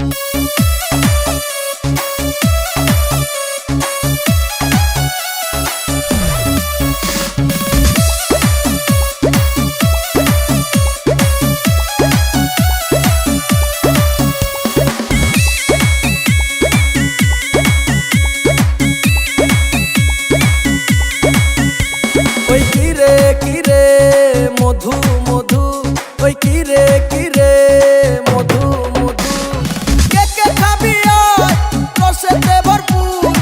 ওই কিরে কিরে মধু মধু, ওই কিরে কিরে মধু মধু, কে কে খাবি আয় রসেতে ভরপুর,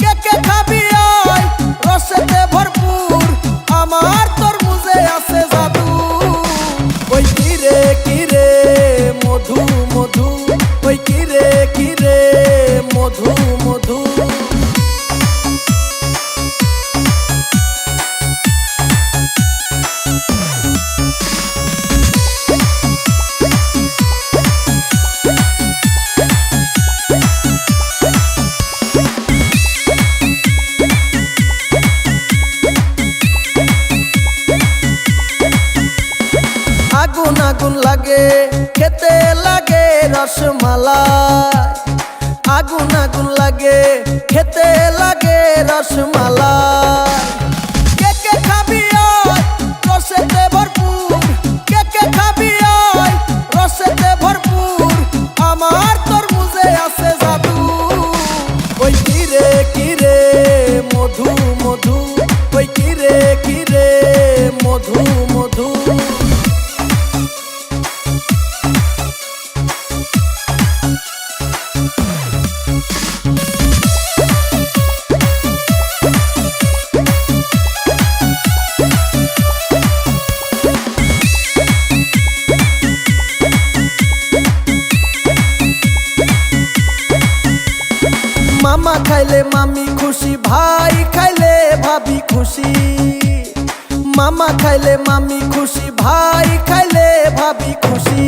কে কে খাবি আয় রসেতে ভরপুর, আমার তরমুজে আছে জাদু। ওই কিরে কিরে মধু মধু, ওই কিরে কিরে মধু মধু। আগুন আগুন লাগে খেতে লাগে রসমালাই, আগুন আগুন লাগে খেতে লাগে রসমালাই। কে কে খাবি আয় রসেতে ভরপুর, কে কে খাবি আয় রসেতে ভরপুর, আমার তরমুজে আছে জাদু। ওই কিরে কিরে মধু মধু, ওই কিরে কিরে মধু মধু। মামা খাইলে মামি খুশি, ভাই খাইলে ভাবি খুশি, মামা খাইলে মামি খুশি, ভাই খাইলে ভাবি খুশি।